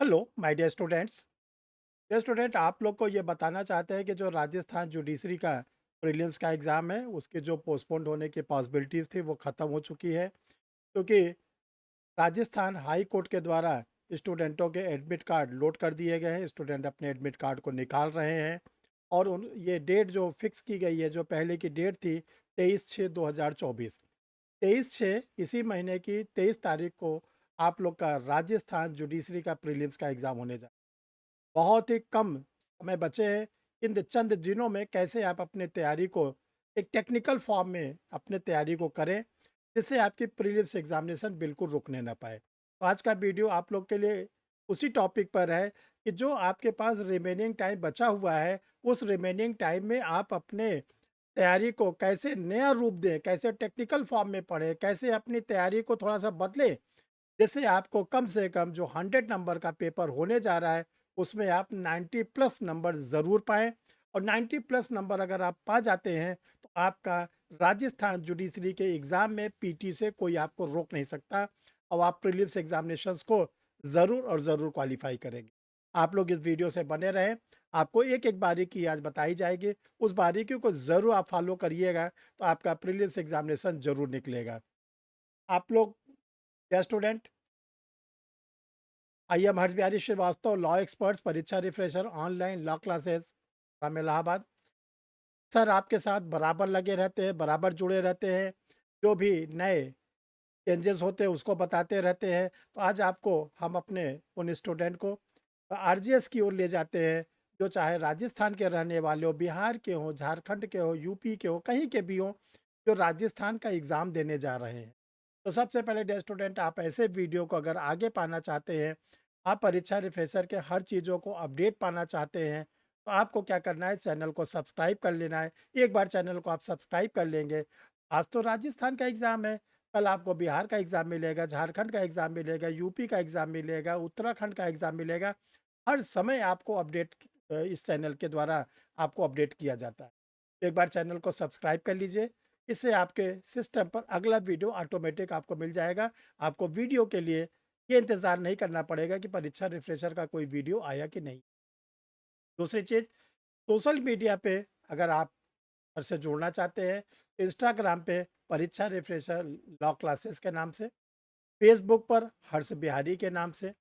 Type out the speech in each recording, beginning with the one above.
Hello my dear students. Dear student, आप लोग को ये बताना चाहते हैं कि जो राजस्थान जुडिशरी का प्रीलिम्स का एग्ज़ाम है उसके जो पोस्टपोन्ड होने की पॉसिबिलिटीज़ थी वो ख़त्म हो चुकी है, क्योंकि राजस्थान हाई कोर्ट के द्वारा स्टूडेंटों के एडमिट कार्ड लोड कर दिए गए हैं। स्टूडेंट अपने एडमिट कार्ड को निकाल रहे हैं और उन ये डेट जो फिक्स की गई है, जो पहले की डेट थी 23/6/2024, 23/6 इसी महीने की 23 तारीख को आप लोग का राजस्थान जुडिशरी का प्रीलिम्स का एग्ज़ाम होने जा बहुत ही कम समय बचे हैं। इन चंद दिनों में कैसे आप अपने तैयारी को एक टेक्निकल फॉर्म में अपने तैयारी को करें, जिससे आपकी प्रीलिम्स एग्जामिनेशन बिल्कुल रुकने ना पाए। तो आज का वीडियो आप लोग के लिए उसी टॉपिक पर है कि जो आपके पास रिमेनिंग टाइम बचा हुआ है, उस रिमेनिंग टाइम में आप अपने तैयारी को कैसे नया रूप दें, कैसे टेक्निकल फॉर्म में पढ़ें, कैसे अपनी तैयारी को थोड़ा-सा बदलें, जिससे आपको कम से कम जो 100 नंबर का पेपर होने जा रहा है, उसमें आप 90 प्लस नंबर ज़रूर पाएँ। और 90 प्लस नंबर अगर आप पा जाते हैं, तो आपका राजस्थान जुडिशरी के एग्ज़ाम में पीटी से कोई आपको रोक नहीं सकता और आप प्रीलिम्स एग्ज़ामिनेशंस को ज़रूर और ज़रूर क्वालीफ़ाई करेंगे। आप लोग इस वीडियो से बने रहें, आपको एक-एक बारीकी आज बताई जाएगी, उस बारीकियों को ज़रूर आप फ़ॉलो करिएगा, तो आपका प्रीलिम्स एग्ज़ामिनेशन ज़रूर निकलेगा। आप लोग या student, I am Harsh Bihari Srivastava, law experts, परीक्षा refresher, online law classes from Allahabad. Sir आपके साथ बराबर लगे रहते हैं, बराबर जुड़े रहते हैं, जो भी नए चेंजेस होते हैं उसको बताते रहते हैं। तो आज आपको हम अपने उन स्टूडेंट को आरजीएस की ओर ले जाते हैं, जो चाहे राजस्थान के रहने वाले हो, बिहार के हों, झारखंड के हो, यूपी के हो, कहीं के भी हों, जो राजस्थान का एग्ज़ाम देने जा रहे हैं। तो सबसे पहले डियर स्टूडेंट, आप ऐसे वीडियो को अगर आगे पाना चाहते हैं, आप परीक्षा रिफ्रेशर के हर चीज़ों को अपडेट पाना चाहते हैं, तो आपको क्या करना है, चैनल को सब्सक्राइब कर लेना है। एक बार चैनल को आप सब्सक्राइब कर लेंगे, आज तो राजस्थान का एग्ज़ाम है, कल आपको बिहार का एग्ज़ाम मिलेगा, झारखंड का एग्ज़ाम मिलेगा, यूपी का एग्ज़ाम मिलेगा, उत्तराखंड का एग्ज़ाम मिलेगा। हर समय आपको अपडेट इस चैनल के द्वारा आपको अपडेट किया जाता है। एक बार चैनल को सब्सक्राइब कर लीजिए, इससे आपके सिस्टम पर अगला वीडियो ऑटोमेटिक आपको मिल जाएगा। आपको वीडियो के लिए ये इंतज़ार नहीं करना पड़ेगा कि परीक्षा रिफ्रेशर का कोई वीडियो आया कि नहीं। दूसरी चीज़, सोशल मीडिया पे अगर आप से जुड़ना चाहते हैं, इंस्टाग्राम पे परीक्षा रिफ्रेशर लॉ क्लासेस के नाम से, फेसबुक पर हर्ष बिहारी के नाम से,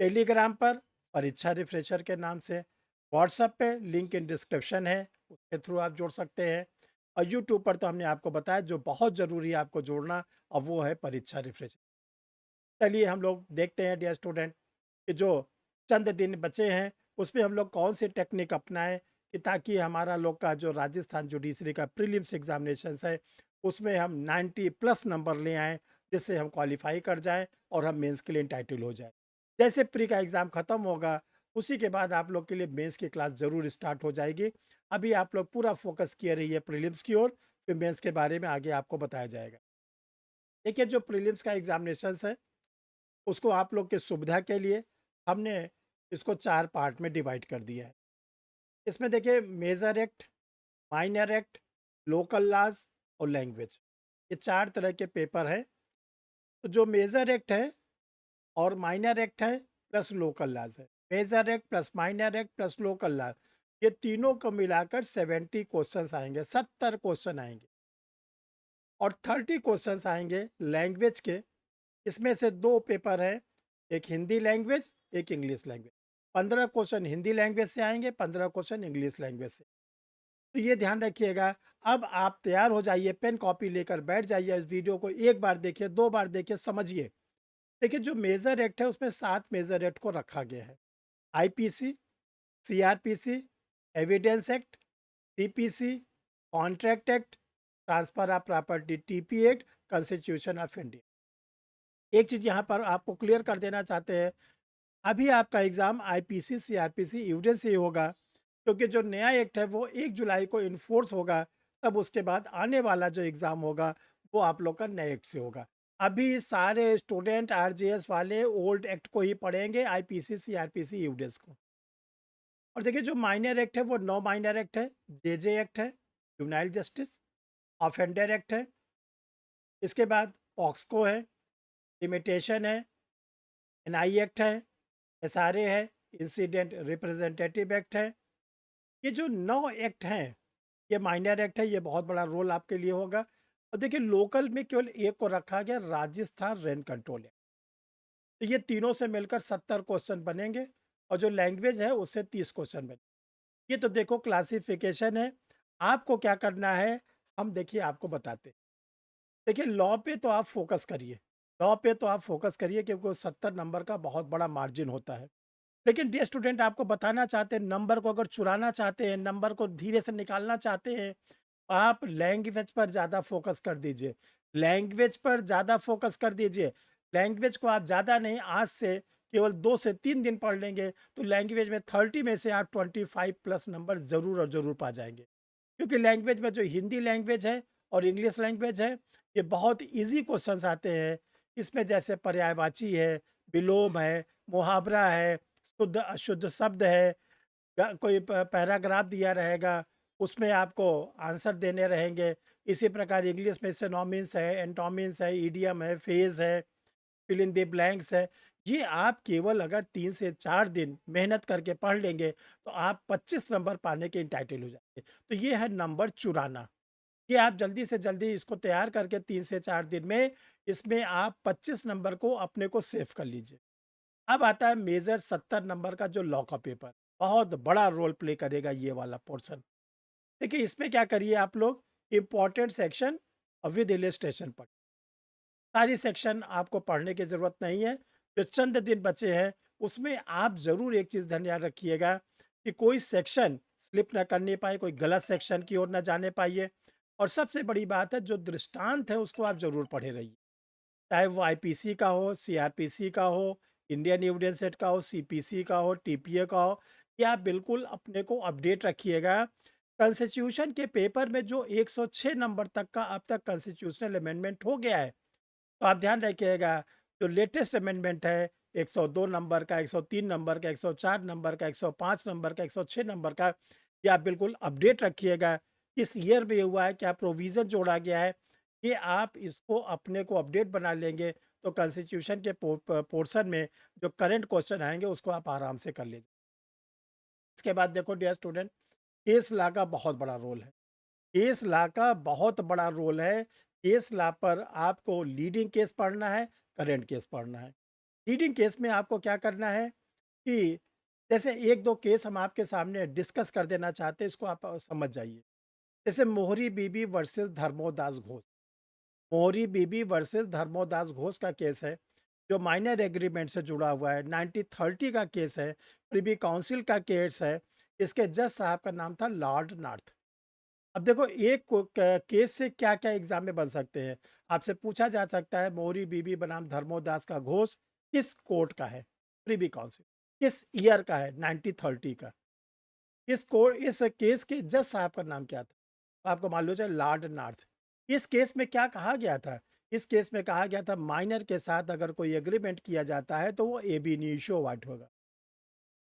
टेलीग्राम पर परीक्षा रिफ्रेशर के नाम से, व्हाट्सएप पे लिंक इन डिस्क्रिप्शन है, उसके थ्रू आप जुड़ सकते हैं। और यूट्यूब पर तो हमने आपको बताया जो बहुत ज़रूरी है आपको जुड़ना, और वो है परीक्षा रिफ्रेशर। चलिए हम लोग देखते हैं डियर स्टूडेंट कि जो चंद दिन बचे हैं उसमें हम लोग कौन सी टेक्निक अपनाएं, कि ताकि हमारा लोग का जो राजस्थान जुडिशरी का प्रीलिम्स एग्जामिनेशन है उसमें हम 90 प्लस नंबर ले आएँ, जिससे हम क्वालिफाई कर जाएं और हम मेंस के लिए इंटाइटल हो जाए। जैसे प्री का एग्ज़ाम ख़त्म होगा, उसी के बाद आप लोग के लिए मेंस की क्लास ज़रूर स्टार्ट हो जाएगी। अभी आप लोग पूरा फोकस किए रहिए प्रीलिम्स की ओर, फिर मेंस के बारे में आगे आपको बताया जाएगा। देखिए जो प्रीलिम्स का एग्जामिनेशन है उसको आप लोग की सुविधा के लिए हमने इसको 4 पार्ट में डिवाइड कर दिया है। इसमें देखिए major act, minor act, local laws और लैंग्वेज, ये 4 तरह के पेपर हैं। तो जो मेजर एक्ट है और माइनर एक्ट है प्लस लोकल लॉज़ है। Major act plus minor act plus local laws, ये तीनों को मिलाकर 70 क्वेश्चंस आएँगे, 70 क्वेश्चन आएँगे और 30 क्वेश्चंस आएँगे लैंग्वेज के। इसमें से 2 पेपर हैं, एक हिंदी लैंग्वेज, एक English language. 15 question Hindi language से आएँगे, 15 क्वेश्चन इंग्लिश लैंग्वेज से। तो ये ध्यान रखिएगा। अब आप तैयार हो जाइए, पेन कॉपी लेकर बैठ जाइए, इस वीडियो को 1 बार देखिए, 2 बार देखिए, समझिए। देखिए जो मेजर एक्ट है उसमें 7 मेजर एक्ट को रखा गया है। IPC, CrPC, evidence act, CPC, contract act, transfer of property TP act, constitution of India. एक चीज़ यहाँ पर आपको क्लियर कर देना चाहते हैं, अभी आपका एग्ज़ाम आईपीसी, सीआरपीसी, एविडेंस से ही होगा, क्योंकि जो नया एक्ट है वो 1 जुलाई को इन्फोर्स होगा, तब उसके बाद आने वाला जो एग्ज़ाम होगा, वो आप लोग का नए एक्ट से होगा। अभी सारे स्टूडेंट आरजेएस वाले ओल्ड एक्ट को ही पढ़ेंगे, आईपीसी, सीआरपीसी, एविडेंस को। और देखिए जो माइनर एक्ट है वो 9 माइनर एक्ट है, जेजे एक्ट है, जुवेनाइल जस्टिस, ऑफेंडर एक्ट है, इसके बाद पॉक्सको है, लिमिटेशन है, एनआई एक्ट है, एसआरए है, इंसिडेंट रिप्रेजेंटेटिव एक्ट है। ये जो 9 एक्ट हैं, ये माइनर एक्ट है, ये बहुत बड़ा रोल आपके लिए होगा। और देखिए लोकल में केवल एक को रखा गया, राजस्थान रेंट कंट्रोल एक्ट। तो ये तीनों से मिलकर 70 क्वेश्चन बनेंगे और जो लैंग्वेज है उससे 30 क्वेश्चन बने। ये तो देखो क्लासिफिकेशन है। आपको क्या करना है, हम देखिए आपको बताते हैं। देखिए लॉ पे तो आप फोकस करिए, लॉ पे तो आप फोकस करिए क्योंकि 70 नंबर का बहुत बड़ा मार्जिन होता है। लेकिन डियर स्टूडेंट, आपको बताना चाहते हैं, नंबर को अगर चुराना चाहते हैं, नंबर को धीरे से निकालना चाहते हैं, आप लैंग्वेज पर ज़्यादा फोकस कर दीजिए। लैंग्वेज पर ज़्यादा फोकस कर दीजिए। लैंग्वेज को आप ज़्यादा नहीं, आज से केवल 2 से 3 दिन पढ़ लेंगे तो लैंग्वेज में 30 में से आप 25 प्लस नंबर ज़रूर और ज़रूर पा जाएँगे। क्योंकि लैंग्वेज में जो हिंदी लैंग्वेज है और इंग्लिश लैंग्वेज है, ये बहुत ईज़ी क्वेश्चंस आते हैं। इसमें जैसे पर्यायवाची है, विलोम है, मुहावरा है, शुद्ध अशुद्ध शब्द है, कोई पैराग्राफ दिया रहेगा, उसमें आपको आंसर देने रहेंगे। इसी प्रकार इंग्लिश में सिनोनिम्स है, एंटोनिम्स है, इडियम है, फ्रेज है, फिल इन द ब्लैंक्स है। ये आप केवल अगर 3 से 4 दिन मेहनत करके पढ़ लेंगे तो आप 25 नंबर पाने के एंटाइटल हो जाएंगे। तो ये है नंबर चुराना। ये आप जल्दी से जल्दी इसको तैयार करके 3 से 4 दिन में इसमें आप 25 नंबर को अपने को सेव कर लीजिए। अब आता है मेजर 70 नंबर का जो लॉ का पेपर, बहुत बड़ा रोल प्ले करेगा ये वाला पोर्शन। देखिए इसमें क्या करिए आप लोग, इंपॉर्टेंट सेक्शन और विद इलस्ट्रेशन पढ़। सारी सेक्शन आपको पढ़ने की ज़रूरत नहीं है। जो चंद दिन बचे हैं उसमें आप ज़रूर एक चीज़ ध्यान रखिएगा कि कोई सेक्शन स्लिप ना करने पाए, कोई गलत सेक्शन की ओर ना जाने पाइए। और सबसे बड़ी बात है, जो दृष्टांत है उसको आप ज़रूर पढ़े रहिए। चाहे वो आईपीसी का हो, सीआरपीसी का हो, इंडियन एविडेंस सेट का हो, सीपीसी का हो, टीपीए का हो, ये आप बिल्कुल अपने को अपडेट रखिएगा। कॉन्स्टिट्यूशन के पेपर में जो 106 नंबर तक का अब तक कॉन्स्टिट्यूशनल अमेंडमेंट हो गया है, तो आप ध्यान रखिएगा जो लेटेस्ट अमेंडमेंट है 102 नंबर का, 103 नंबर का, 104 नंबर का, 105 नंबर का, 106 नंबर का, ये आप बिल्कुल अपडेट रखिएगा। किस ईयर में हुआ है, क्या प्रोविज़न जोड़ा गया है, ये आप इसको अपने को अपडेट बना लेंगे तो कॉन्स्टिट्यूशन के पोर्शन में जो करंट क्वेश्चन आएंगे उसको आप आराम से कर लीजिए। इसके बाद देखो डियर स्टूडेंट, केस लॉ का बहुत बड़ा रोल है। केस लॉ का बहुत बड़ा रोल है। केस लॉ पर आपको लीडिंग केस पढ़ना है, करंट केस पढ़ना है। लीडिंग केस में आपको क्या करना है कि जैसे 1-2 केस हम आपके सामने डिस्कस कर देना चाहते हैं, इसको आप समझ जाइए। जैसे मोहरी बीबी वर्सेस धर्मोदास घोष। मोहरी बीबी वर्सेस धर्मोदास घोष का केस है, जो माइनर एग्रीमेंट से जुड़ा हुआ है। 1930 का केस है, प्रिवी काउंसिल का केस है। इसके जज साहब का नाम था लॉर्ड नॉर्थ। अब देखो एक केस से क्या क्या एग्जाम में बन सकते हैं। आपसे पूछा जा सकता है मोहरी बीबी बनाम धर्मोदास का घोष किस कोर्ट का है, प्रिवी काउंसिल, किस ईयर का है, 1930 का। इस केस के जज साहब का नाम क्या था, तो आपको मालूम है लॉर्ड नॉर्थ। इस केस में क्या कहा गया था, इस केस में कहा गया था माइनर के साथ अगर कोई एग्रीमेंट किया जाता है तो वो एबिनिशियो वाट होगा।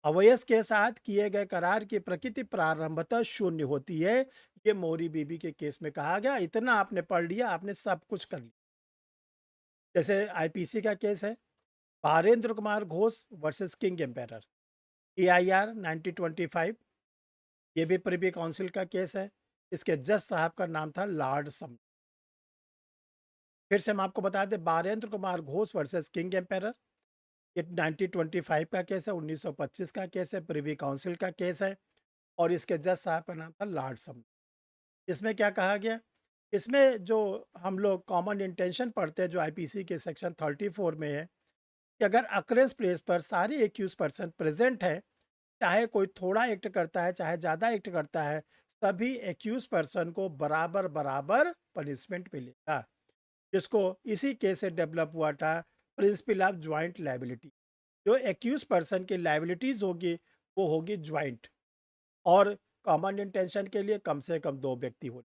अवयस के साथ किए गए करार की प्रकृति प्रारंभतः शून्य होती है। ये मोरी बीबी के केस में कहा गया। इतना आपने पढ़ लिया, आपने सब कुछ कर लिया। जैसे आईपीसी का केस है, Barendra Kumar Ghosh versus king emperor, AIR 1925। ये भी प्रिवी काउंसिल का केस है। इसके जज साहब का नाम था लॉर्ड सम। फिर से हम आपको बता दें, Barendra Kumar Ghosh versus king emperor, ये 1925 का केस है, 1925 का केस है, प्रिवी काउंसिल का केस है। और इसके जज साहब का नाम था लॉर्ड सम। इसमें क्या कहा गया, इसमें जो हम लोग कॉमन इंटेंशन पढ़ते हैं जो आईपीसी के सेक्शन 34 में है, कि अगर अक्रेंस प्लेस पर सारे एक्यूज पर्सन प्रेजेंट है, चाहे कोई थोड़ा एक्ट करता है चाहे ज़्यादा एक्ट करता है, सभी एक्यूज पर्सन को बराबर बराबर पनिशमेंट मिलेगा। जिसको इसी केस से डेवलप हुआ था प्रिंसिपल ऑफ ज्वाइंट लाइबिलिटी। जो एक्यूज पर्सन की लाइबिलिटीज होगी वो होगी ज्वाइंट। और कॉमन इंटेंशन के लिए कम से कम 2 व्यक्ति हो,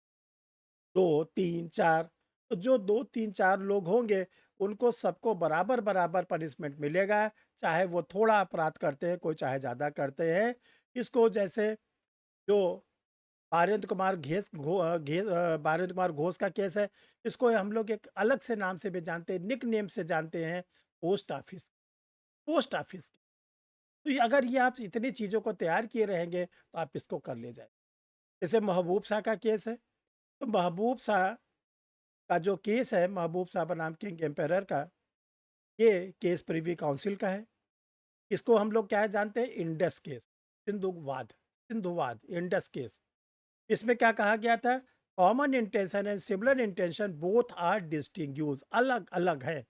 2, 3, 4। तो जो 2, 3, 4 लोग होंगे उनको सबको बराबर बराबर पनिशमेंट मिलेगा, चाहे वो थोड़ा अपराध करते हैं, कोई चाहे ज़्यादा करते हैं। इसको जैसे जो बारेंद्र कुमार घोष का केस है, इसको हम लोग एक अलग से नाम से भी जानते हैं, निक नेम से जानते हैं, पोस्ट ऑफिस। पोस्ट ऑफिस तो ये अगर ये आप इतनी चीज़ों को तैयार किए रहेंगे, तो आप इसको कर ले जाएँ। जैसे महबूब शाह का केस है, तो महबूब शाह का जो केस है, महबूब शाह बनाम किंग एम्परर का, ये केस प्रिवी काउंसिल का है। इसको हम लोग क्या जानते हैं? इंडस केस, सिंधुवाद, इंडस केस। इसमें क्या कहा गया था? Common intention and similar intention both are distinguish, अलग-अलग है।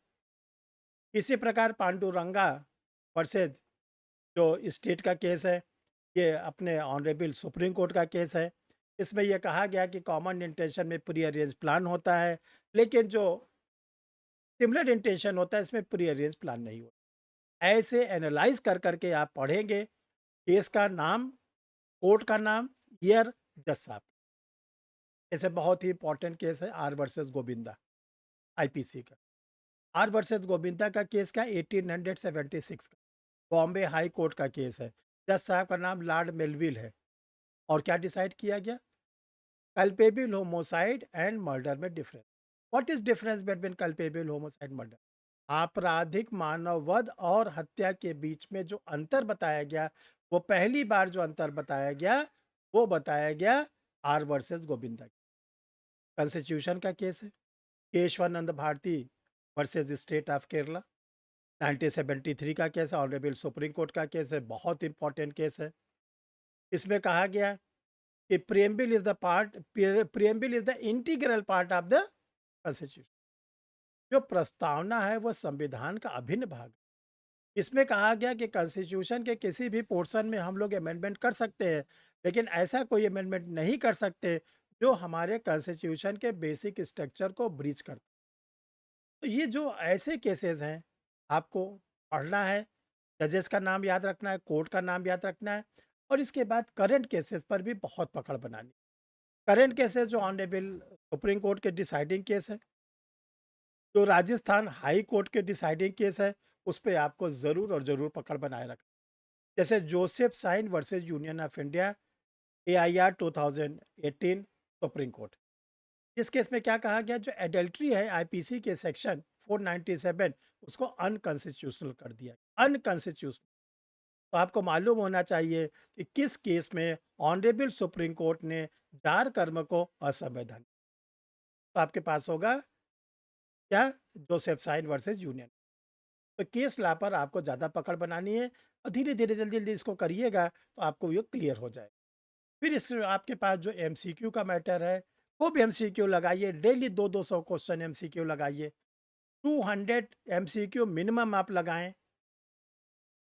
इसी प्रकार पांडुरंगा वर्सेस जो स्टेट का केस है, ये अपने ऑनरेबल सुप्रीम कोर्ट का केस है। इसमें यह कहा गया कि कॉमन इंटेंशन में प्री अरेंज प्लान होता है, लेकिन जो सिमिलर इंटेंशन होता है इसमें प्री अरेंज प्लान नहीं होता। ऐसे एनालाइज कर करके आप पढ़ेंगे, केस का नाम, कोर्ट का नाम, ईयर, जज साहब। ऐसे बहुत ही इंपॉर्टेंट केस है आर वर्सेस गोविंदा, आईपीसी का। आर वर्सेस गोविंदा का केस का 1876 का बॉम्बे हाई कोर्ट का केस है। जज साहब का नाम लॉर्ड मेलविल है। और क्या डिसाइड किया गया? कल्पेबल होमोसाइड एंड मर्डर में difference. What is difference between culpable homicide murder? आपराधिक मानववध और हत्या के बीच में जो अंतर बताया गया, वो पहली बार जो अंतर बताया गया, वो बताया गया आर वर्सेस गोविंदा। कॉन्स्टिट्यूशन का केस है, Keshavananda Bharati versus state of Kerala. 1973 का केस है, ऑनरेबल सुप्रीम कोर्ट का केस है, बहुत इंपॉर्टेंट केस है। इसमें कहा गया कि preamble is the integral part of the constitution. जो प्रस्तावना है वो संविधान का अभिन्न भाग है। इसमें कहा गया कि कॉन्स्टिट्यूशन के किसी भी पोर्शन में हम लोग अमेंडमेंट कर सकते हैं, लेकिन ऐसा कोई अमेंडमेंट नहीं कर सकते जो हमारे कॉन्स्टिट्यूशन के बेसिक स्ट्रक्चर को ब्रीच करता। तो ये जो ऐसे केसेस हैं, आपको पढ़ना है, जजेस का नाम याद रखना है, कोर्ट का नाम याद रखना है, और इसके बाद करंट केसेस पर भी बहुत पकड़ बनानी। करंट केसेस जो ऑनरेबल सुप्रीम कोर्ट के डिसाइडिंग केस है, जो राजस्थान हाई कोर्ट के डिसाइडिंग केस है, उस पे आपको ज़रूर और ज़रूर पकड़ बनाए रखना। जैसे Joseph Shine versus union of India, AIR 2018 supreme court. इस केस में क्या कहा गया? जो एडल्ट्री है आईपीसी के सेक्शन 497, उसको अनकॉन्स्टिट्यूशनल कर दिया, अनकॉन्स्टिट्यूशनल। तो आपको मालूम होना चाहिए कि किस केस में ऑनरेबल सुप्रीम कोर्ट ने जार कर्म को असंवैधानिक। तो आपके पास होगा क्या? Joseph Shine versus union. तो केस लॉ पर आपको ज़्यादा पकड़ बनानी है, और धीरे धीरे जल्दी जल्दी इसको करिएगा तो आपको ये क्लियर हो जाए। फिर इस आपके पास जो एमसीक्यू का मैटर है, खूब एमसीक्यू लगाइए, डेली 200 क्वेश्चन एमसीक्यू लगाइए। 200 एमसीक्यू मिनिमम आप लगाएं,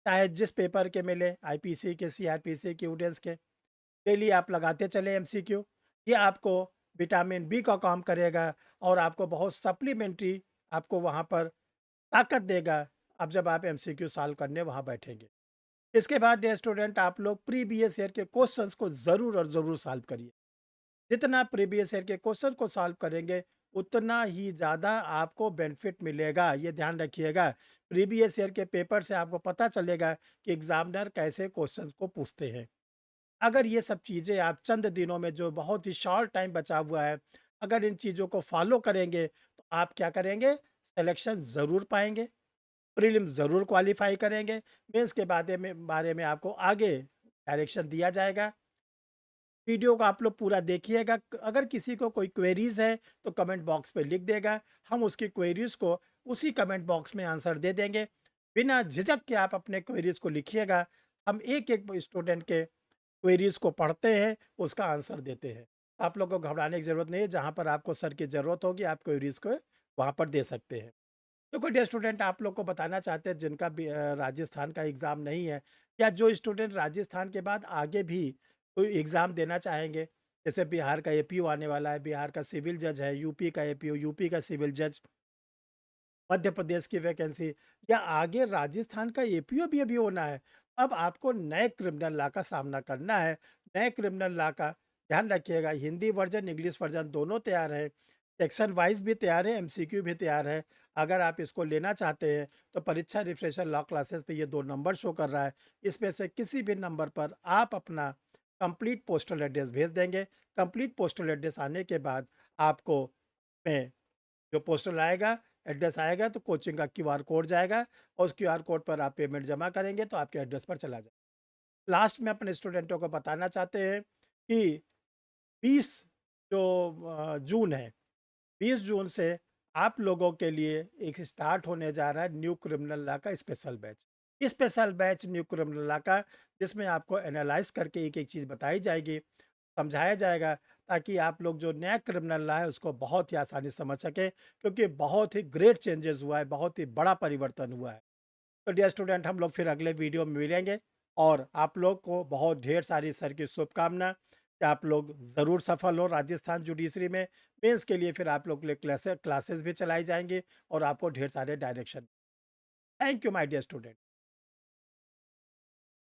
चाहे जिस पेपर के मिले, आईपीसी के, सीआरपीसी के, उडेंस के। डेली आप लगाते चले एमसीक्यू। ये आपको विटामिन बी का काम करेगा, और आपको बहुत सप्लीमेंट्री आपको वहाँ पर ताकत देगा, अब जब आप एमसीक्यू सॉल्व करने वहाँ बैठेंगे। इसके बाद डियर स्टूडेंट, आप लोग प्रीवियस ईयर के क्वेश्चंस को ज़रूर और ज़रूर सॉल्व करिए। जितना प्रीवियस ईयर के क्वेश्चन को सॉल्व करेंगे, उतना ही ज़्यादा आपको बेनिफिट मिलेगा। ये ध्यान रखिएगा। प्रीवियस ईयर के पेपर से आपको पता चलेगा कि एग्जामिनर कैसे क्वेश्चंस को पूछते हैं। अगर ये सब चीज़ें आप चंद दिनों में, जो बहुत ही शॉर्ट टाइम बचा हुआ है, अगर इन चीज़ों को फॉलो करेंगे, तो आप क्या करेंगे? सिलेक्शन ज़रूर पाएंगे, प्रीलिम्स ज़रूर क्वालिफाई करेंगे, मेंस के बारे में आपको आगे डायरेक्शन दिया जाएगा। वीडियो को आप लोग पूरा देखिएगा। अगर किसी को कोई क्वेरीज है तो कमेंट बॉक्स पे लिख देगा, हम उसकी क्वेरीज को उसी कमेंट बॉक्स में आंसर दे देंगे। बिना झिझक के आप अपने क्वेरीज को लिखिएगा। हम एक एक स्टूडेंट के क्वेरीज को पढ़ते हैं, उसका आंसर देते हैं। आप लोग को घबराने की ज़रूरत नहीं है। जहाँ पर आपको सर की ज़रूरत होगी, आप क्वेरीज को वहाँ पर दे सकते हैं। तो कोई स्टूडेंट आप लोग को बताना चाहते हैं जिनका भी राजस्थान का एग्ज़ाम नहीं है, या जो स्टूडेंट राजस्थान के बाद आगे भी कोई एग्ज़ाम देना चाहेंगे, जैसे बिहार का एपीओ आने वाला है, बिहार का सिविल जज है, यूपी का एपीओ, यूपी का सिविल जज, मध्य प्रदेश की वैकेंसी, या आगे राजस्थान का एपीओ भी अभी होना है। अब आपको नए क्रिमिनल लॉ का सामना करना है। नए क्रिमिनल लॉ का ध्यान रखिएगा, हिंदी वर्जन, इंग्लिश वर्जन दोनों तैयार है, सेक्शन वाइज भी तैयार है, एमसीक्यू भी तैयार है। अगर आप इसको लेना चाहते हैं तो परीक्षा रिफ्रेशर लॉ क्लासेस पे ये 2 नंबर शो कर रहा है। इसमें से किसी भी नंबर पर आप अपना कंप्लीट पोस्टल एड्रेस भेज देंगे। कंप्लीट पोस्टल एड्रेस आने के बाद आपको में जो पोस्टल आएगा, एड्रेस आएगा तो कोचिंग का क्यूआर कोड जाएगा और उस क्यूआर कोड पर आप पेमेंट जमा करेंगे तो आपके एड्रेस पर चला जाएगा। लास्ट में अपने स्टूडेंटों को बताना चाहते हैं कि 20 जो जून है, 20 जून से आप लोगों के लिए एक स्टार्ट होने जा रहा है न्यू क्रिमिनल लॉ का special batch. Special batch new criminal law का, जिसमें आपको एनालाइज़ करके एक-एक चीज़ बताई जाएगी, समझाया जाएगा, ताकि आप लोग जो नया क्रिमिनल लॉ है उसको बहुत ही आसानी से समझ सकें, क्योंकि बहुत ही ग्रेट चेंजेस हुआ है, बहुत ही बड़ा परिवर्तन हुआ है। तो डियर स्टूडेंट, हम लोग फिर अगले वीडियो में मिलेंगे और आप लोग को बहुत ढेर सारी सर की शुभकामना कि आप लोग ज़रूर सफल हो राजस्थान जुडिशरी में। मेंस के लिए फिर आप लोग के लिए क्लासेस भी चलाई जाएंगी और आपको ढेर सारे direction. Thank you my dear student.